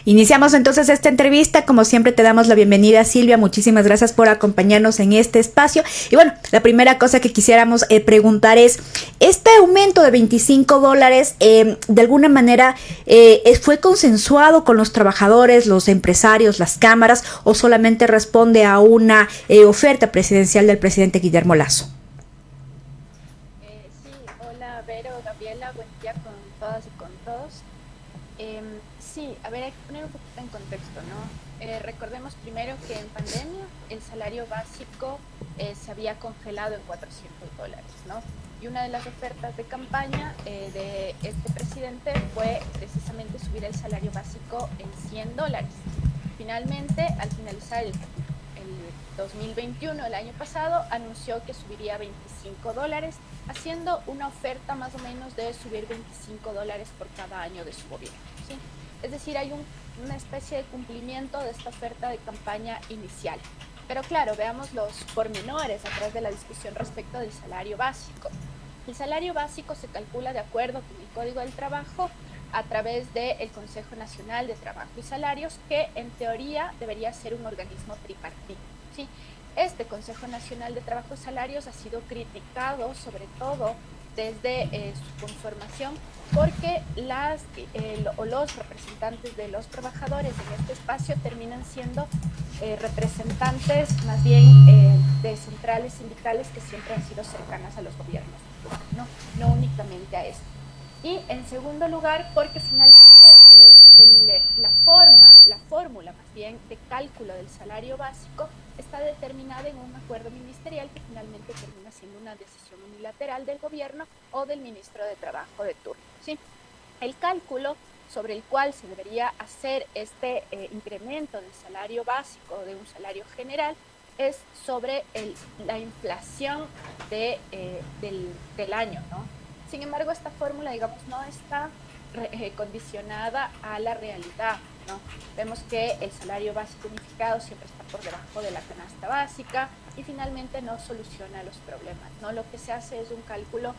Iniciamos entonces esta entrevista. Como siempre te damos la bienvenida, Silvia. Muchísimas gracias por acompañarnos en este espacio. Y bueno, la primera cosa que quisiéramos preguntar es, este aumento de $25, de alguna manera, ¿fue consensuado con los trabajadores, los empresarios, las cámaras, o solamente responde a una oferta presidencial del presidente Guillermo Lasso? Sí, hola Vero, Gabriela, buen día con todas y con todos. Sí, a ver, hay que poner un poquito en contexto, ¿no? Recordemos primero que en pandemia el salario básico se había congelado en $400, ¿no? Y una de las ofertas de campaña de este presidente fue precisamente subir el salario básico en $100. Finalmente, al finalizar el 2021, el año pasado, anunció que subiría $25, haciendo una oferta más o menos de subir $25 por cada año de su gobierno, ¿sí? Es decir, hay una especie de cumplimiento de esta oferta de campaña inicial. Pero claro, veamos los pormenores atrás de la discusión respecto del salario básico. El salario básico se calcula de acuerdo con el Código del Trabajo a través del Consejo Nacional de Trabajo y Salarios, que en teoría debería ser un organismo tripartito, ¿sí? Este Consejo Nacional de Trabajo y Salarios ha sido criticado sobre todo desde su conformación porque los representantes de los trabajadores en este espacio terminan siendo representantes más bien de centrales sindicales que siempre han sido cercanas a los gobiernos, no únicamente a esto. Y en segundo lugar, porque finalmente la fórmula más bien de cálculo del salario básico está determinada en un acuerdo ministerial que finalmente termina siendo una decisión unilateral del gobierno o del ministro de Trabajo de turno, ¿sí? El cálculo sobre el cual se debería hacer este incremento del salario básico, de un salario general, es sobre la inflación del año, ¿no? Sin embargo, esta fórmula, digamos, no está condicionada a la realidad, ¿no? Vemos que el salario básico unificado siempre está por debajo de la canasta básica y finalmente no soluciona los problemas, ¿no? Lo que se hace es un cálculo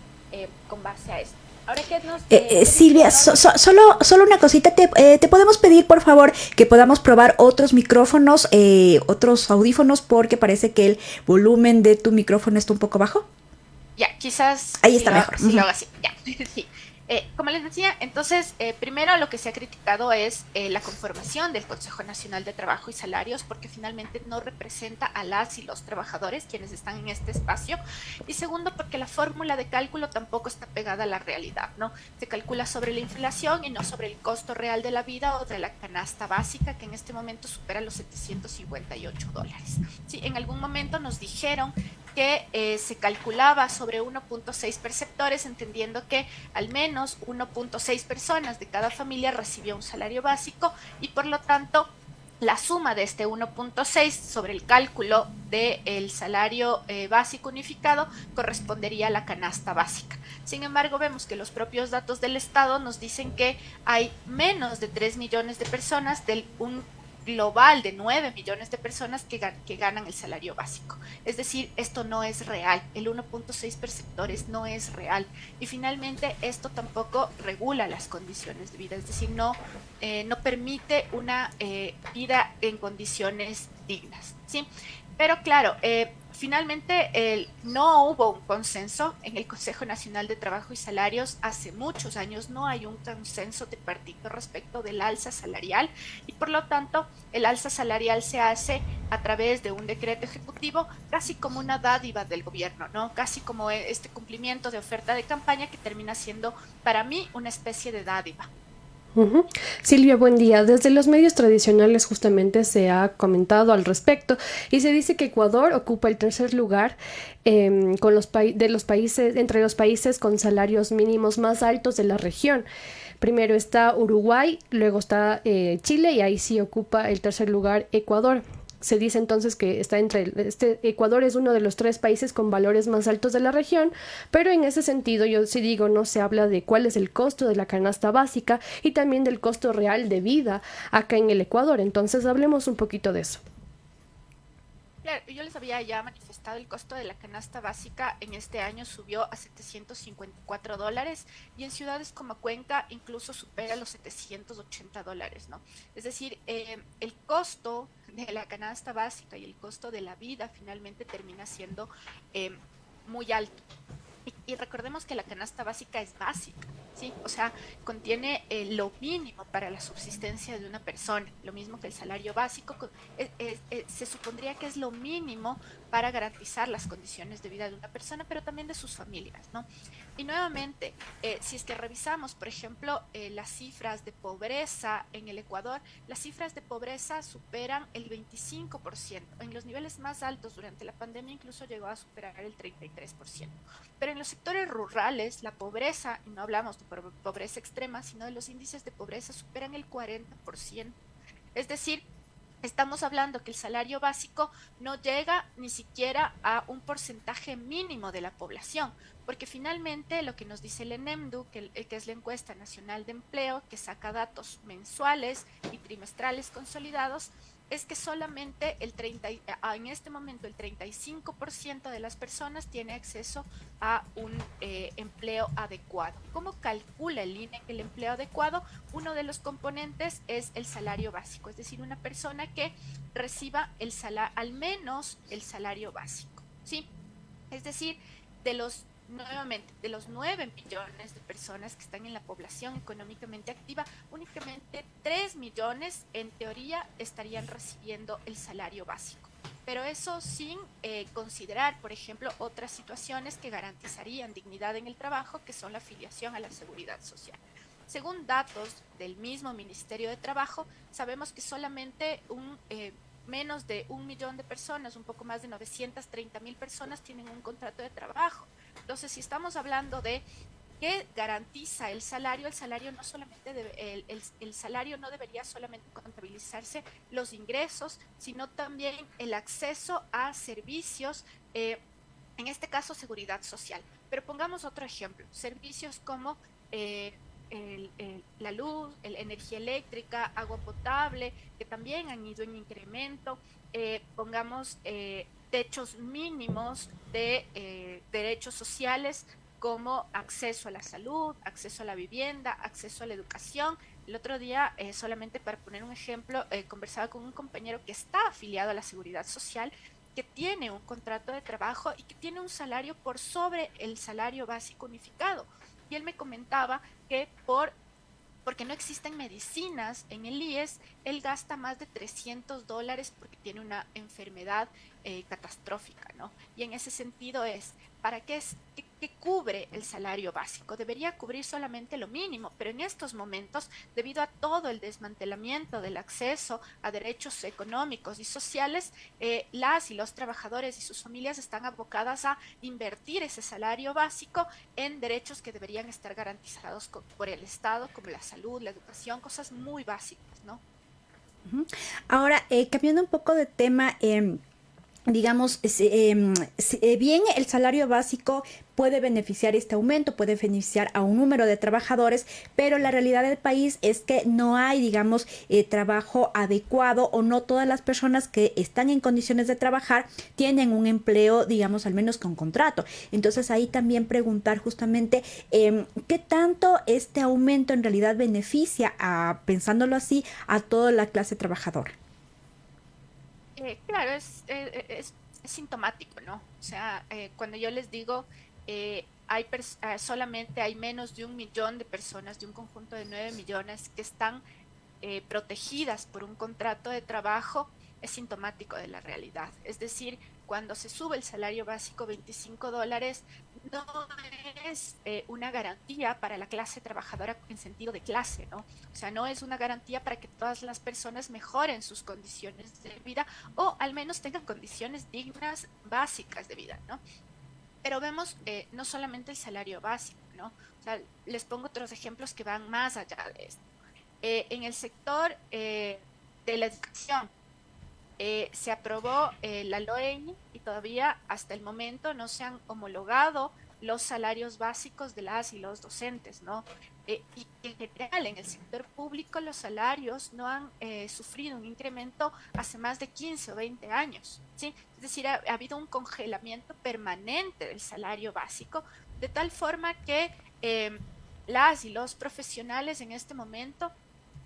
con base a esto. Ahora, ¿qué nos, Silvia, solo una cosita, te podemos pedir por favor que podamos probar otros micrófonos, otros audífonos, porque parece que el volumen de tu micrófono está un poco bajo. Ya, quizás ahí está mejor. Si lo hago así, ya, sí. Como les decía, entonces, primero lo que se ha criticado es la conformación del Consejo Nacional de Trabajo y Salarios, porque finalmente no representa a las y los trabajadores quienes están en este espacio. Y segundo, porque la fórmula de cálculo tampoco está pegada a la realidad, ¿no? Se calcula sobre la inflación y no sobre el costo real de la vida o de la canasta básica, que en este momento supera los $758. Sí, en algún momento nos dijeron que se calculaba sobre 1.6 perceptores, entendiendo que al menos 1.6 personas de cada familia recibía un salario básico y por lo tanto la suma de este 1.6 sobre el cálculo del salario básico unificado correspondería a la canasta básica. Sin embargo, vemos que los propios datos del Estado nos dicen que hay menos de 3 millones de personas un global de 9 millones de personas que ganan el salario básico. Es decir, esto no es real, el 1.6 perceptores no es real y finalmente esto tampoco regula las condiciones de vida, es decir, no permite una vida en condiciones dignas, ¿sí? Pero claro, finalmente no hubo un consenso en el Consejo Nacional de Trabajo y Salarios. Hace muchos años no hay un consenso tripartito respecto del alza salarial y por lo tanto el alza salarial se hace a través de un decreto ejecutivo, casi como una dádiva del gobierno, ¿no? Casi como este cumplimiento de oferta de campaña que termina siendo para mí una especie de dádiva. Silvia, buen día. Desde los medios tradicionales justamente se ha comentado al respecto y se dice que Ecuador ocupa el tercer lugar entre los países con salarios mínimos más altos de la región. Primero está Uruguay, luego está Chile y ahí sí ocupa el tercer lugar Ecuador. Se dice entonces que Ecuador es uno de los 3 países con valores más altos de la región, pero en ese sentido yo sí digo, no se habla de cuál es el costo de la canasta básica y también del costo real de vida acá en el Ecuador. Entonces hablemos un poquito de eso. Claro, yo les había ya manifestado el costo de la canasta básica en este año subió a $754 y en ciudades como Cuenca incluso supera los $780, ¿no? Es decir, el costo de la canasta básica y el costo de la vida finalmente termina siendo eh, muy alto. Y recordemos que la canasta básica es básica, ¿sí? O sea, contiene lo mínimo para la subsistencia de una persona, lo mismo que el salario básico, se supondría que es lo mínimo para garantizar las condiciones de vida de una persona, pero también de sus familias, ¿no? Y nuevamente, si es que revisamos, por ejemplo, las cifras de pobreza en el Ecuador, las cifras de pobreza superan el 25%. En los niveles más altos durante la pandemia incluso llegó a superar el 33%. Pero en los sectores rurales, la pobreza, y no hablamos de pobreza extrema, sino de los índices de pobreza superan el 40%. Es decir, estamos hablando que el salario básico no llega ni siquiera a un porcentaje mínimo de la población, porque finalmente lo que nos dice el ENEMDU, que es la encuesta nacional de empleo, que saca datos mensuales y trimestrales consolidados, es que solamente en este momento el 35% de las personas tiene acceso a un empleo adecuado. ¿Cómo calcula el INE el empleo adecuado? Uno de los componentes es el salario básico, es decir, una persona que reciba al menos el salario básico, ¿sí? Es decir, nuevamente, de los 9 millones de personas que están en la población económicamente activa, únicamente 3 millones en teoría estarían recibiendo el salario básico. Pero eso sin considerar, por ejemplo, otras situaciones que garantizarían dignidad en el trabajo, que son la afiliación a la seguridad social. Según datos del mismo Ministerio de Trabajo, sabemos que solamente menos de 1 millón de personas, un poco más de 930.000 personas tienen un contrato de trabajo. Entonces, si estamos hablando de qué garantiza el salario no solamente el salario no debería solamente contabilizarse los ingresos, sino también el acceso a servicios, en este caso seguridad social. Pero pongamos otro ejemplo, servicios como la luz, la energía eléctrica, agua potable, que también han ido en incremento, pongamos techos mínimos de derechos sociales como acceso a la salud, acceso a la vivienda, acceso a la educación. El otro día, solamente para poner un ejemplo, conversaba con un compañero que está afiliado a la Seguridad Social, que tiene un contrato de trabajo y que tiene un salario por sobre el salario básico unificado. Y él me comentaba que porque no existen medicinas en el IES, él gasta más de $300 porque tiene una enfermedad catastrófica, ¿no? Y en ese sentido ¿para qué cubre el salario básico? Debería cubrir solamente lo mínimo, pero en estos momentos, debido a todo el desmantelamiento del acceso a derechos económicos y sociales, las y los trabajadores y sus familias están abocadas a invertir ese salario básico en derechos que deberían estar garantizados por el Estado, como la salud, la educación, cosas muy básicas, ¿no? Ahora, cambiando un poco de tema, digamos, bien el salario básico puede beneficiar este aumento, puede beneficiar a un número de trabajadores, pero la realidad del país es que no hay, digamos, trabajo adecuado, o no todas las personas que están en condiciones de trabajar tienen un empleo, digamos, al menos con contrato. Entonces ahí también preguntar justamente qué tanto este aumento en realidad beneficia, pensándolo así, a toda la clase trabajadora. Claro, es sintomático, ¿no? O sea, cuando yo les digo, solamente hay menos de 1 millón de personas, de un conjunto de 9 millones que están protegidas por un contrato de trabajo, es sintomático de la realidad. Es decir, cuando se sube el salario básico $25, no es una garantía para la clase trabajadora en sentido de clase, ¿no? O sea, no es una garantía para que todas las personas mejoren sus condiciones de vida o al menos tengan condiciones dignas, básicas de vida, ¿no? Pero vemos no solamente el salario básico, ¿no? O sea, les pongo otros ejemplos que van más allá de esto. En el sector de la educación, se aprobó la LOEI y todavía hasta el momento no se han homologado los salarios básicos de las y los docentes, ¿no? Y en general en el sector público los salarios no han sufrido un incremento hace más de 15 o 20 años, ¿sí? Es decir, ha habido un congelamiento permanente del salario básico, de tal forma que las y los profesionales en este momento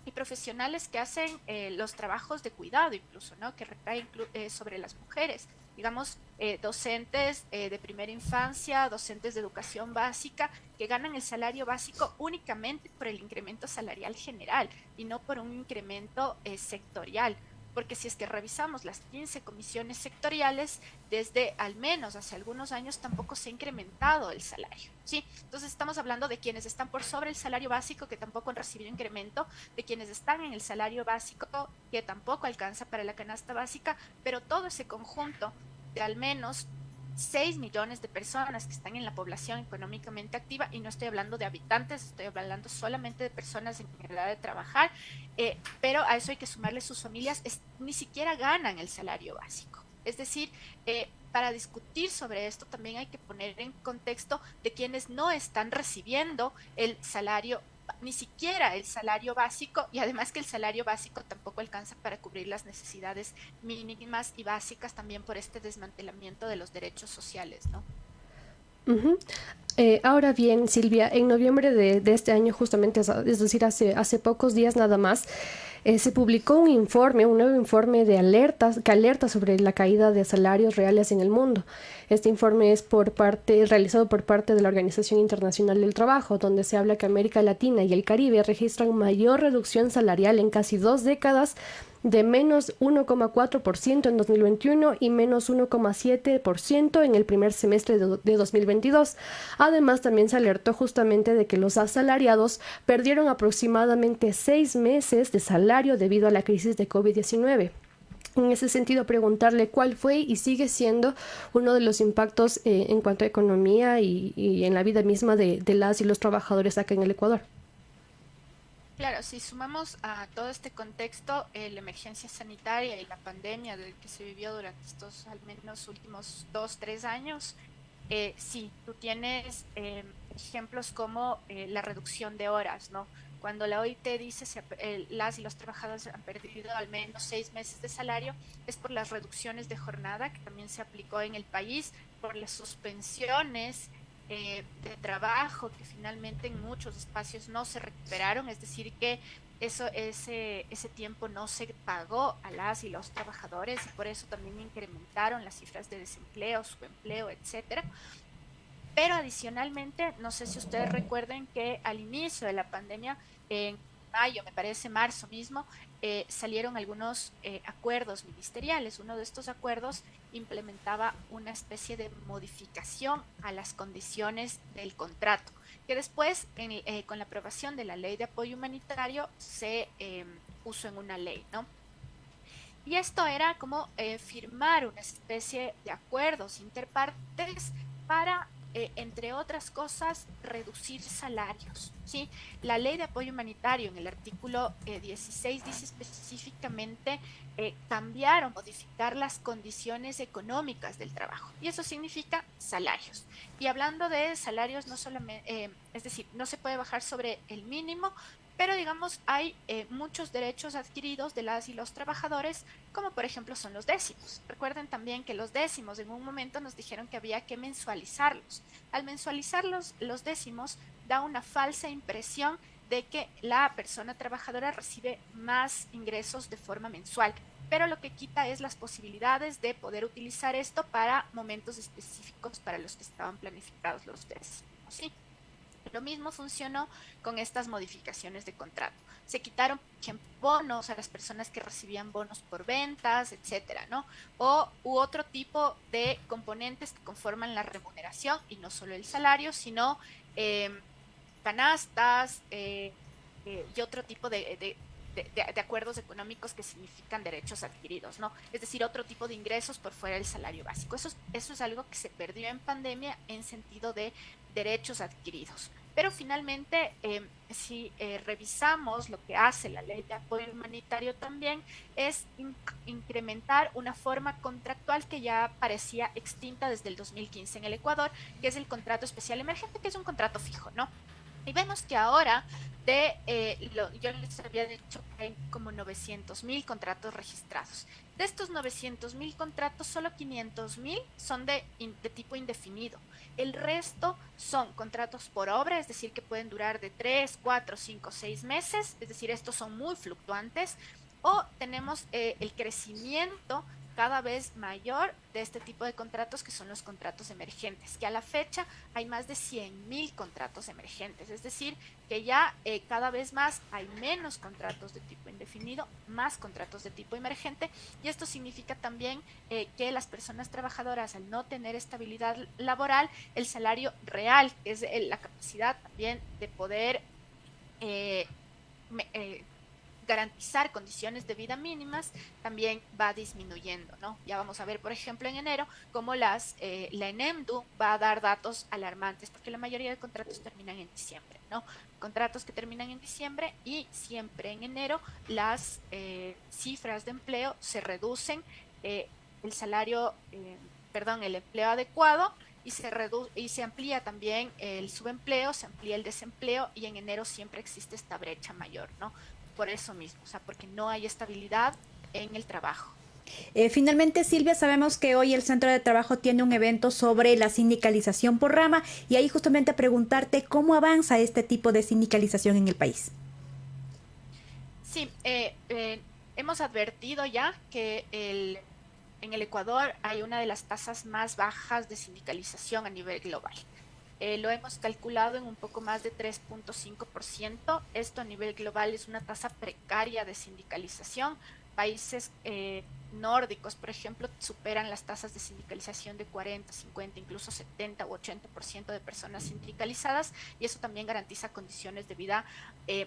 y profesionales que hacen los trabajos de cuidado incluso, ¿no? Que recaen sobre las mujeres, digamos, docentes de primera infancia, docentes de educación básica, que ganan el salario básico únicamente por el incremento salarial general y no por un incremento sectorial. Porque si es que revisamos las 15 comisiones sectoriales, desde al menos hace algunos años tampoco se ha incrementado el salario, ¿sí? Entonces estamos hablando de quienes están por sobre el salario básico, que tampoco han recibido incremento, de quienes están en el salario básico, que tampoco alcanza para la canasta básica, pero todo ese conjunto de al menos 6 millones de personas que están en la población económicamente activa, y no estoy hablando de habitantes, estoy hablando solamente de personas en edad de trabajar, pero a eso hay que sumarle sus familias, ni siquiera ganan el salario básico. Es decir, para discutir sobre esto también hay que poner en contexto de quienes no están recibiendo el salario, ni siquiera el salario básico, y además que el salario básico tampoco alcanza para cubrir las necesidades mínimas y básicas también por este desmantelamiento de los derechos sociales, ¿no? Ujú. Ahora bien, Silvia, en noviembre de este año, justamente, es decir, hace pocos días nada más, se publicó un nuevo informe de alertas, que alerta sobre la caída de salarios reales en el mundo. Este informe es realizado por parte de la Organización Internacional del Trabajo, donde se habla que América Latina y el Caribe registran mayor reducción salarial en casi 2 décadas, de menos 1,4% en 2021 y menos 1,7% en el primer semestre de 2022. Además, también se alertó justamente de que los asalariados perdieron aproximadamente 6 meses de salario debido a la crisis de COVID-19. En ese sentido, preguntarle cuál fue y sigue siendo uno de los impactos en cuanto a economía y en la vida misma de las y los trabajadores acá en el Ecuador. Claro, si sumamos a todo este contexto la emergencia sanitaria y la pandemia que se vivió durante estos al menos últimos 2, 3 años, sí, tú tienes ejemplos como la reducción de horas, ¿no? Cuando la OIT dice las y los trabajadores han perdido al menos 6 meses de salario, es por las reducciones de jornada que también se aplicó en el país, por las suspensiones de trabajo que finalmente en muchos espacios no se recuperaron, es decir que ese tiempo no se pagó a las y los trabajadores, y por eso también incrementaron las cifras de desempleo, subempleo, etcétera. Pero adicionalmente, no sé si ustedes recuerden que al inicio de la pandemia, en mayo, me parece marzo mismo, salieron algunos acuerdos ministeriales. Uno de estos acuerdos implementaba una especie de modificación a las condiciones del contrato, que después, con la aprobación de la ley de apoyo humanitario, se puso en una ley, ¿no? Y esto era como firmar una especie de acuerdos interpartes para, entre otras cosas, reducir salarios, ¿sí? La ley de apoyo humanitario en el artículo 16 dice específicamente cambiar o modificar las condiciones económicas del trabajo. Y eso significa salarios. Y hablando de salarios, no solamente, es decir, no se puede bajar sobre el mínimo, pero digamos hay muchos derechos adquiridos de las y los trabajadores, como por ejemplo son los décimos. Recuerden también que los décimos en un momento nos dijeron que había que mensualizarlos. Al mensualizar los décimos da una falsa impresión de que la persona trabajadora recibe más ingresos de forma mensual, pero lo que quita es las posibilidades de poder utilizar esto para momentos específicos para los que estaban planificados los décimos, ¿sí? Lo mismo funcionó con estas modificaciones de contrato. Se quitaron, por ejemplo, bonos a las personas que recibían bonos por ventas, etcétera, ¿no? U otro tipo de componentes que conforman la remuneración, y no solo el salario, sino canastas y otro tipo de acuerdos económicos que significan derechos adquiridos, ¿no? Es decir, otro tipo de ingresos por fuera del salario básico. Eso es algo que se perdió en pandemia en sentido de derechos adquiridos. Pero finalmente, si revisamos lo que hace la ley de apoyo humanitario también, es incrementar una forma contractual que ya parecía extinta desde el 2015 en el Ecuador, que es el contrato especial emergente, que es un contrato fijo, ¿no? Y vemos que ahora yo les había dicho que hay como 900.000 contratos registrados. De estos 900.000 contratos, solo 500.000 son de tipo indefinido. El resto son contratos por obra, es decir, que pueden durar de 3, 4, 5, 6 meses, es decir, estos son muy fluctuantes. O tenemos el crecimiento cada vez mayor de este tipo de contratos, que son los contratos emergentes, que a la fecha hay más de 100.000 contratos emergentes, es decir, que ya cada vez más hay menos contratos de tipo indefinido, más contratos de tipo emergente, y esto significa también que las personas trabajadoras, al no tener estabilidad laboral, el salario real, que es la capacidad también de poder garantizar condiciones de vida mínimas, también va disminuyendo, ¿no? Ya vamos a ver, por ejemplo, en enero, cómo la ENEMDU va a dar datos alarmantes, porque la mayoría de contratos terminan en diciembre, ¿no? Contratos que terminan en diciembre, y siempre en enero las cifras de empleo se reducen, el salario, el empleo adecuado, y se amplía también el subempleo, se amplía el desempleo, y en enero siempre existe esta brecha mayor, ¿no? Por eso mismo, o sea, porque no hay estabilidad en el trabajo. Finalmente, Silvia, sabemos que hoy el Centro de Trabajo tiene un evento sobre la sindicalización por rama, y ahí justamente preguntarte cómo avanza este tipo de sindicalización en el país. Sí, hemos advertido ya que en el Ecuador hay una de las tasas más bajas de sindicalización a nivel global. Lo hemos calculado en un poco más de 3.5%. Esto a nivel global es una tasa precaria de sindicalización. Países nórdicos, por ejemplo, superan las tasas de sindicalización de 40, 50, incluso 70 u 80% de personas sindicalizadas, y eso también garantiza condiciones de vida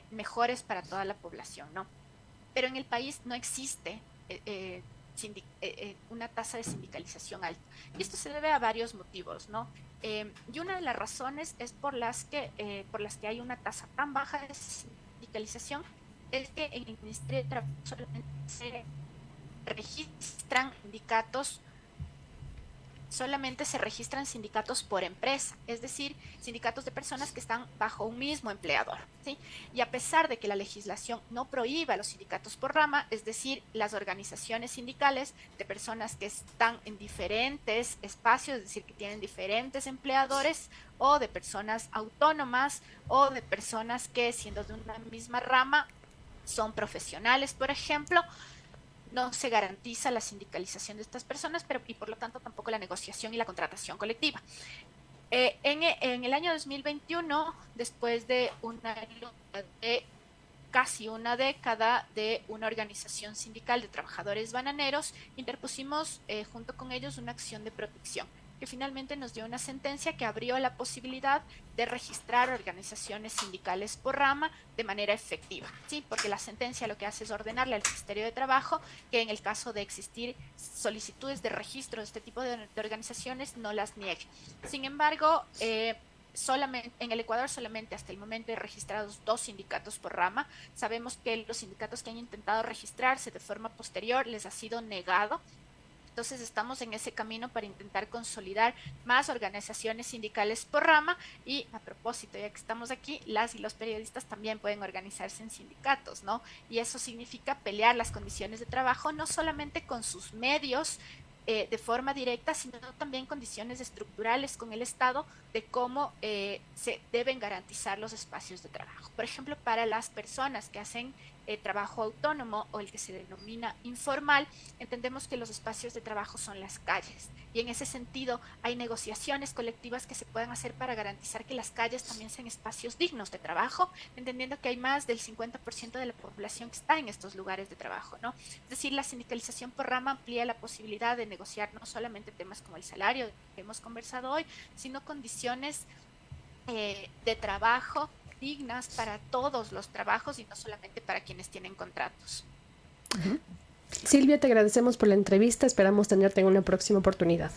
mejores para toda la población, ¿no? Pero en el país no existe una tasa de sindicalización alta. Y esto se debe a varios motivos, ¿no? Y una de las razones es por las que hay una tasa tan baja de sindicalización, es que en el Ministerio de Trabajo solamente se registran sindicatos por empresa, es decir, sindicatos de personas que están bajo un mismo empleador, ¿sí? Y a pesar de que la legislación no prohíba los sindicatos por rama, es decir, las organizaciones sindicales de personas que están en diferentes espacios, es decir, que tienen diferentes empleadores, o de personas autónomas, o de personas que, siendo de una misma rama, son profesionales, por ejemplo, no se garantiza la sindicalización de estas personas, y por lo tanto tampoco la negociación y la contratación colectiva. En el año 2021, después de casi una década de una organización sindical de trabajadores bananeros, interpusimos junto con ellos una acción de protección, que finalmente nos dio una sentencia que abrió la posibilidad de registrar organizaciones sindicales por rama de manera efectiva, ¿sí? Porque la sentencia lo que hace es ordenarle al Ministerio de Trabajo que, en el caso de existir solicitudes de registro de este tipo de organizaciones, no las niegue. Sin embargo, solamente en el Ecuador solamente hasta el momento hay registrados 2 sindicatos por rama. Sabemos que los sindicatos que han intentado registrarse de forma posterior les ha sido negado. Entonces estamos en ese camino para intentar consolidar más organizaciones sindicales por rama. Y a propósito, ya que estamos aquí, las y los periodistas también pueden organizarse en sindicatos, ¿no? Y eso significa pelear las condiciones de trabajo, no solamente con sus medios de forma directa, sino también condiciones estructurales con el Estado de cómo se deben garantizar los espacios de trabajo. Por ejemplo, para las personas que hacen trabajo autónomo, o el que se denomina informal, entendemos que los espacios de trabajo son las calles, y en ese sentido hay negociaciones colectivas que se pueden hacer para garantizar que las calles también sean espacios dignos de trabajo, entendiendo que hay más del 50% de la población que está en estos lugares de trabajo, ¿no? Es decir, la sindicalización por rama amplía la posibilidad de negociar no solamente temas como el salario que hemos conversado hoy, sino condiciones de trabajo dignas para todos los trabajos, y no solamente para quienes tienen contratos. Silvia, te agradecemos por la entrevista. Esperamos tenerte en una próxima oportunidad.